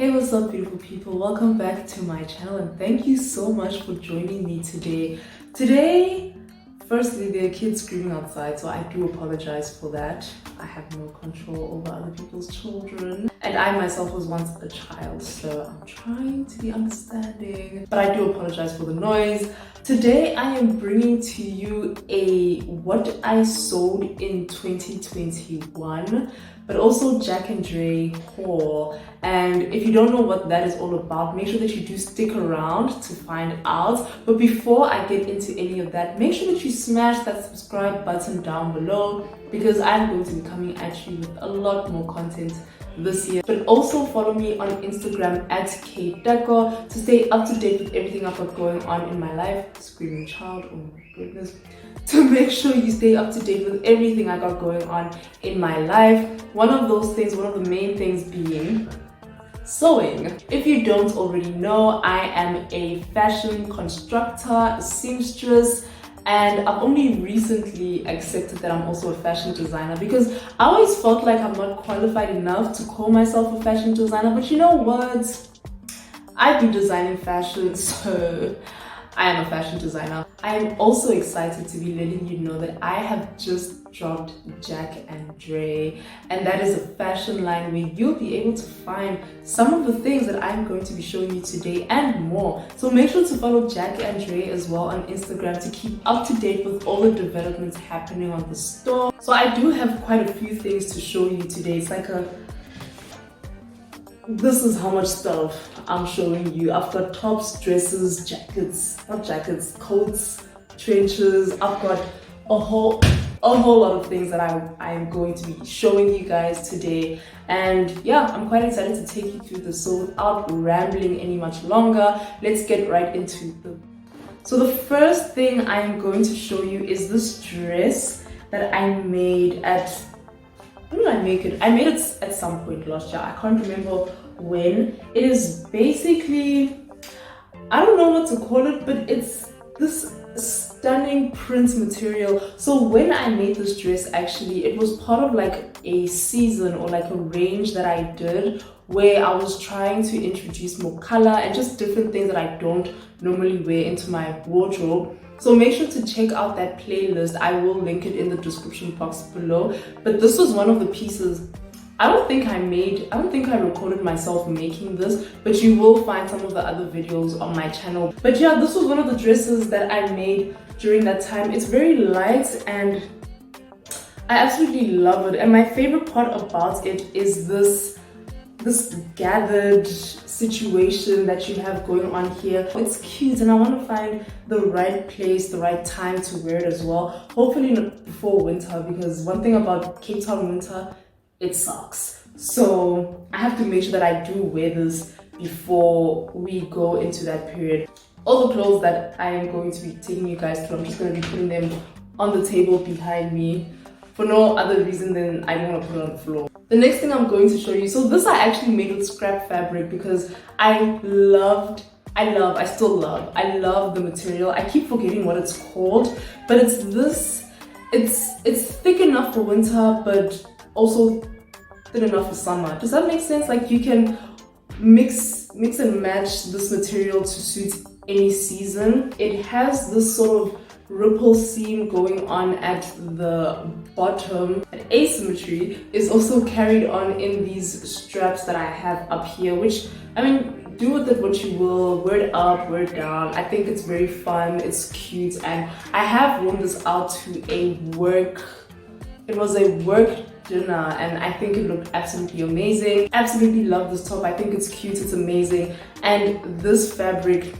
Hey, what's up beautiful people? Welcome back to my channel and thank you so much for joining me today. Firstly, there are kids screaming outside, so I do apologize for that. I have no control over other people's children. And I myself was once a child, so I'm trying to be understanding. But I do apologize for the noise. Today, I am bringing to you what I sold in 2021, but also Jack N Dre haul. And if you don't know what that is all about, make sure that you do stick around to find out. But before I get into any of that, make sure that you smash that subscribe button down below, because I'm going to be coming at you with a lot more content this year. But also follow me on Instagram at KayTeko to stay up to date with everything I've got going on in my life. Screaming child, oh my goodness. To make sure you stay up to date with everything I got going on in my life. One of the main things being sewing. If you don't already know, I am a fashion constructor, a seamstress, and I've only recently accepted that I'm also a fashion designer, because I always felt like I'm not qualified enough to call myself a fashion designer. But you know what? I do designing fashion, so I am a fashion designer. I am also excited to be letting you know that I have just dropped Jack N Dre, and that is a fashion line where you'll be able to find some of the things that I'm going to be showing you today and more. So make sure to follow Jack N Dre as well on Instagram to keep up to date with all the developments happening on the store. So I do have quite a few things to show you today. It's like this is how much stuff I'm showing you. I've got tops, dresses, coats, trenches. I've got a whole lot of things that I am going to be showing you guys today. And yeah, I'm quite excited to take you through this. So without rambling any much longer, let's get right into them. So the first thing I'm going to show you is this dress that I made at, when did I make it? I made it at some point last year. I can't remember when. It is basically, I don't know what to call it, but it's this stunning print material. So when I made this dress, actually, it was part of like a season or like a range that I did where I was trying to introduce more color and just different things that I don't normally wear into my wardrobe. So make sure to check out that playlist. I will link it in the description box below. But this was one of the pieces. I don't think I recorded myself making this, but you will find some of the other videos on my channel. But yeah, this was one of the dresses that I made during that time. It's very light and I absolutely love it. And my favorite part about it is this gathered situation that you have going on here. It's cute and I want to find the right place, the right time to wear it as well. Hopefully not before winter, because one thing about Cape Town winter, it sucks. So I have to make sure that I do wear this before we go into that period. All the clothes that I am going to be taking you guys through, I'm just going to be putting them on the table behind me for no other reason than I don't want to put it on the floor. The next thing I'm going to show you, so this I actually made with scrap fabric because I love the material. I keep forgetting what it's called, but it's this, it's thick enough for winter, but also thin enough for summer. Does that make sense? Like you can mix and match this material to suit any season. It has this sort of ripple seam going on at the bottom. And asymmetry is also carried on in these straps that I have up here, which, I mean, do with it what you will, wear it up, wear it down. I think it's very fun, it's cute, and I have worn this out to a work dinner and I think it looked absolutely amazing. Absolutely love this top. I think it's cute, it's amazing, and this fabric,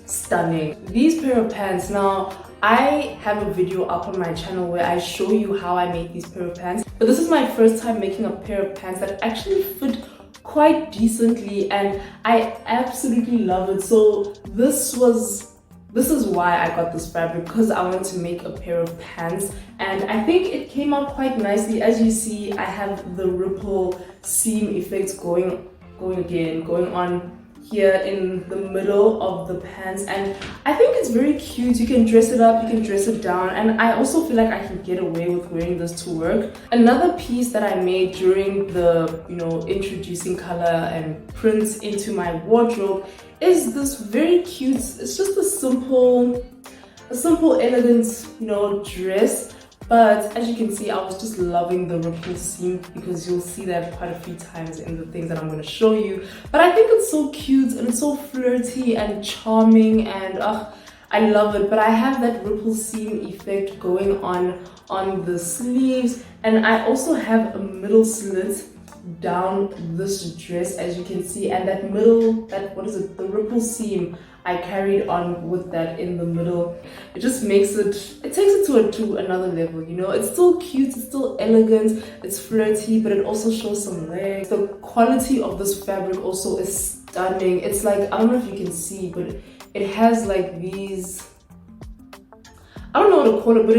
stunning. These pair of pants, now I have a video up on my channel where I show you how I make these pair of pants, but this is my first time making a pair of pants that actually fit quite decently and I absolutely love it. So this is why I got this fabric, because I wanted to make a pair of pants and I think it came out quite nicely. As you see, I have the ripple seam effects going on here in the middle of the pants, and I think it's very cute. You can dress it up, you can dress it down, and I also feel like I can get away with wearing this to work. Another piece that I made during the, introducing color and prints into my wardrobe is this very cute, it's just a simple elegant, dress. But as you can see, I was just loving the ripple seam because you'll see that quite a few times in the things that I'm going to show you. But I think it's so cute and it's so flirty and charming, and I love it. But I have that ripple seam effect going on the sleeves, and I also have a middle slit down this dress, as you can see, and that middle, the ripple seam, I carried on with that in the middle. It just takes it to another level, It's still cute, it's still elegant, it's flirty, but it also shows some legs. The quality of this fabric also is stunning. It's like, I don't know if you can see, but it has like these, I don't know what to call it, but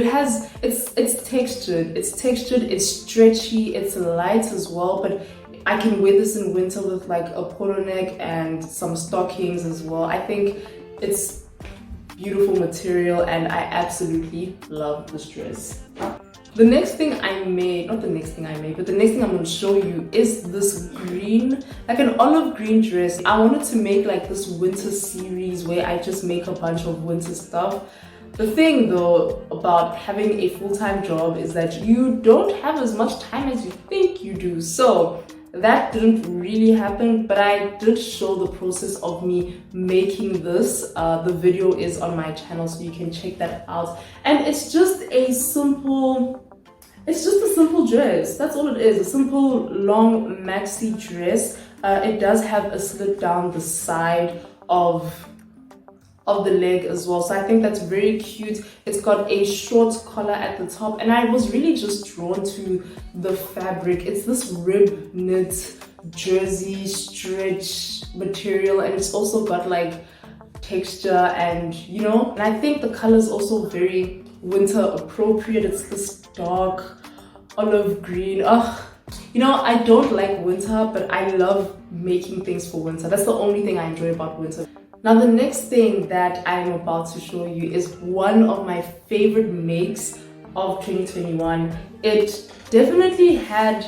it's textured. It's textured, it's stretchy, it's light as well, but I can wear this in winter with like a polo neck and some stockings as well. I think it's beautiful material and I absolutely love this dress. The next thing I made, not the next thing I made, but the next thing I'm going to show you is this green, like an olive green dress. I wanted to make like this winter series where I just make a bunch of winter stuff. The thing though about having a full-time job is that you don't have as much time as you think you do. So that didn't really happen, but I did show the process of me making this. The video is on my channel, so you can check that out. And it's just a simple dress. That's all it is. A simple long maxi dress. It does have a slit down the side of the leg as well, so I think that's very cute. It's got a short collar at the top, and I was really just drawn to the fabric. It's this rib knit jersey stretch material, and it's also got like texture, and and I think the color is also very winter appropriate. It's this dark olive green. I don't like winter, but I love making things for winter. That's the only thing I enjoy about winter. Now the next thing that I'm about to show you is one of my favorite makes of 2021. It definitely had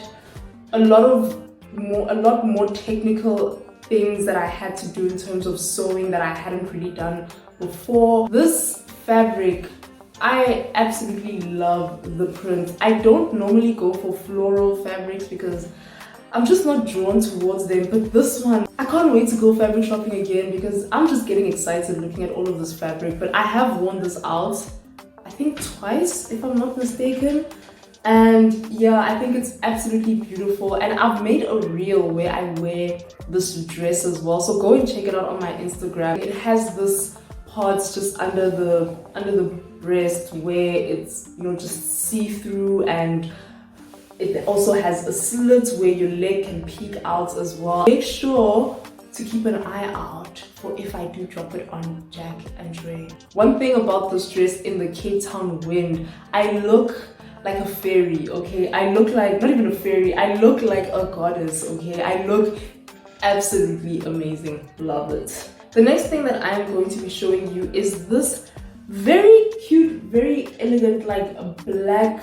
a lot more technical things that I had to do in terms of sewing that I hadn't really done before. This fabric, I absolutely love the print. I don't normally go for floral fabrics because I'm just not drawn towards them, but this one, I can't wait to go fabric shopping again because I'm just getting excited looking at all of this fabric. But I have worn this out, I think twice, if I'm not mistaken. And yeah, I think it's absolutely beautiful. And I've made a reel where I wear this dress as well, so go and check it out on my Instagram. It has this parts just under the breast where it's just see-through, and it also has a slit where your leg can peek out as well. Make sure to keep an eye out for if I do drop it on Jack N Dre. One thing about this dress in the Cape Town wind, I look like a fairy, okay? I look like, not even a fairy, I look like a goddess, okay? I look absolutely amazing. Love it. The next thing that I'm going to be showing you is this very cute, very elegant, like a black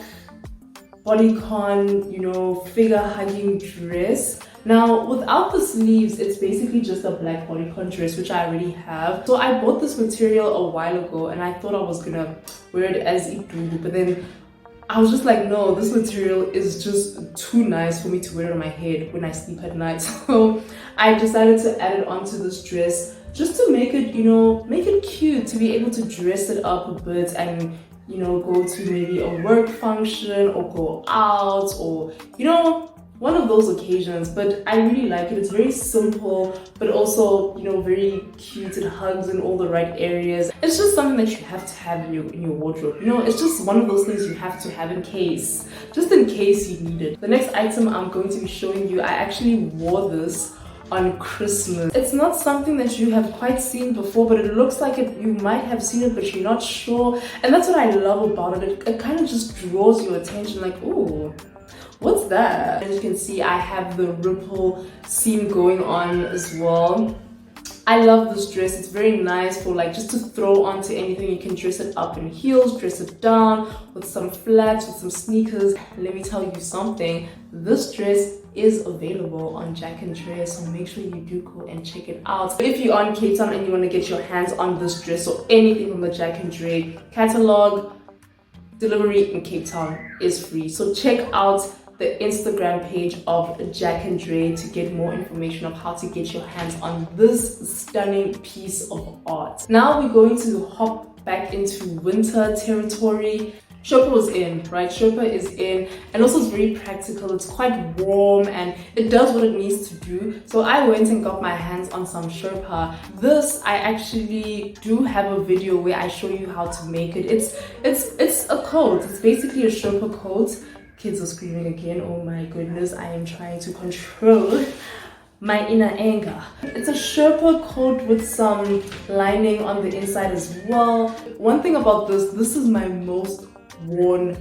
bodycon, figure hugging dress. Now, without the sleeves, it's basically just a black bodycon dress, which I already have. So I bought this material a while ago, and I thought I was gonna wear it as Idudu, but then I was just like, no, this material is just too nice for me to wear it on my head when I sleep at night. So I decided to add it onto this dress just to make it, make it cute, to be able to dress it up a bit and go to maybe a work function or go out, or one of those occasions. But I really like it. It's very simple, but also very cute. It hugs in all the right areas. It's just something that you have to have in your wardrobe. It's just one of those things you have to have in case you need it. The next item I'm going to be showing you, I actually wore this on Christmas. It's not something that you have quite seen before, but it looks like it. You might have seen it, but you're not sure. And that's what I love about it. It kind of just draws your attention, like, ooh, what's that? As you can see, I have the ripple seam going on as well. I love this dress. It's very nice for like just to throw onto anything. You can dress it up in heels, dress it down with some flats, with some sneakers. Let me tell you something. This dress is available on Jack N Dre, so make sure you do go and check it out. If you're on Cape Town and you want to get your hands on this dress or anything from the Jack N Dre catalog, delivery in Cape Town is free. So check out the Instagram page of Jack N Dre to get more information of how to get your hands on this stunning piece of art. Now we're going to hop back into winter territory. Sherpa was in, right? Sherpa is in, and also it's very practical. It's quite warm and it does what it needs to do. So I went and got my hands on some Sherpa. This, I actually do have a video where I show you how to make it. It's a coat. It's basically a Sherpa coat. Kids are screaming again. Oh my goodness, I am trying to control my inner anger. It's a Sherpa coat with some lining on the inside as well. One thing about this is my most worn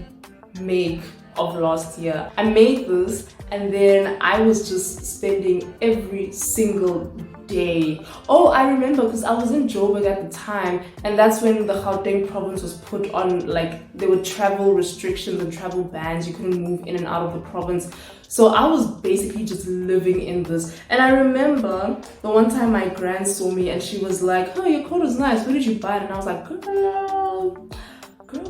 make of last year. I made this and then I was just spending every single day. Oh, I remember because I was in Joburg at the time, and that's when the Gauteng province was put on, like, there were travel restrictions and travel bans. You couldn't move in and out of the province. So I was basically just living in this. And I remember the one time my gran saw me and she was like, oh, your coat is nice, where did you buy it? And I was like, girl,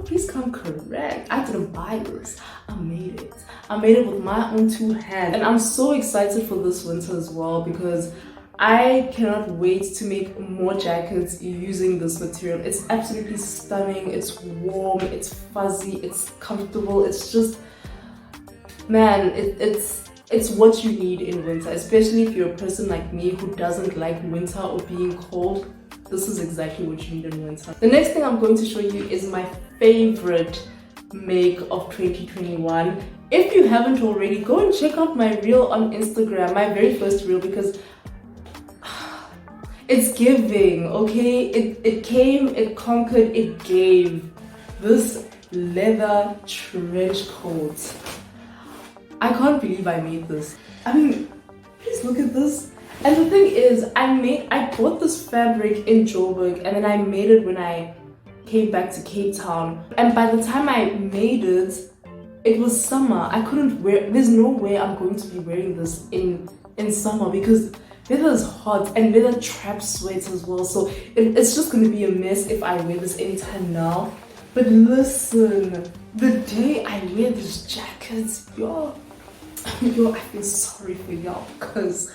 please come correct. I didn't buy this. I made it. I made it with my own two hands. And I'm so excited for this winter as well because I cannot wait to make more jackets using this material. It's absolutely stunning. It's warm, it's fuzzy, it's comfortable. It's just, man, it's what you need in winter, especially if you're a person like me who doesn't like winter or being cold. This is exactly what you need in winter. The next thing I'm going to show you is my favorite make of 2021. If you haven't already, go and check out my reel on Instagram, my very first reel, because it's giving, okay? It came, it conquered, it gave. This leather trench coat. I can't believe I made this. I mean, please look at this. And the thing is, I bought this fabric in Joburg and then I made it when I came back to Cape Town. And by the time I made it, it was summer. I couldn't wear, there's no way I'm going to be wearing this in summer because leather is hot and leather traps sweat as well. So it's just going to be a mess if I wear this anytime now. But listen, the day I wear this jacket, yo, I feel sorry for y'all because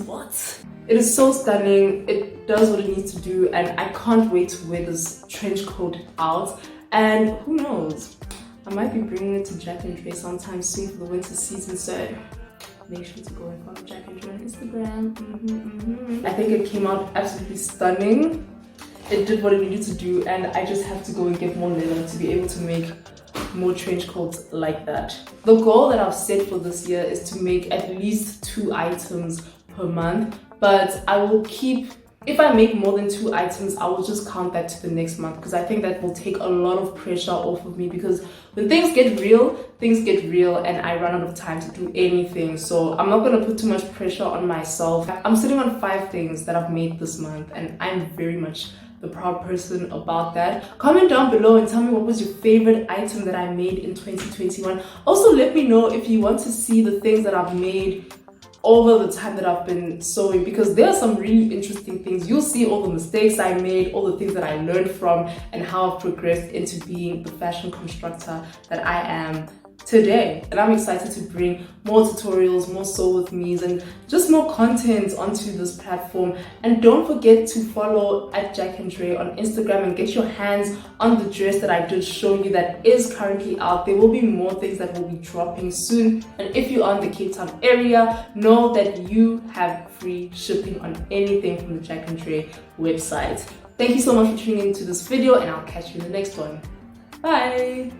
what? It is so stunning. It does what it needs to do, and I can't wait to wear this trench coat out. And who knows, I might be bringing it to Jack N Dre sometime soon for the winter season, so make sure to go and follow Jack N Dre on Instagram. I think it came out absolutely stunning. It did what it needed to do, and I just have to go and get more leather to be able to make more trench coats like that. The goal that I've set for this year is to make at least 2 items per month, but I will keep, if I make more than 2 items, I will just count that to the next month because I think that will take a lot of pressure off of me because when things get real and I run out of time to do anything. So I'm not going to put too much pressure on myself. I'm sitting on 5 things that I've made this month and I'm very much the proud person about that. Comment down below and tell me what was your favorite item that I made in 2021. Also let me know if you want to see the things that I've made over the time that I've been sewing, because there are some really interesting things. You'll see all the mistakes I made, all the things that I learned from, and how I've progressed into being the fashion constructor that I am today. And I'm excited to bring more tutorials, more sew with me's, and just more content onto this platform. And don't forget to follow at Jack N Dre on Instagram and get your hands on the dress that I did show you that is currently out. There will be more things that will be dropping soon. And if you're on the Cape Town area, know that you have free shipping on anything from the Jack N Dre website. Thank you so much for tuning into this video, and I'll catch you in the next one. Bye!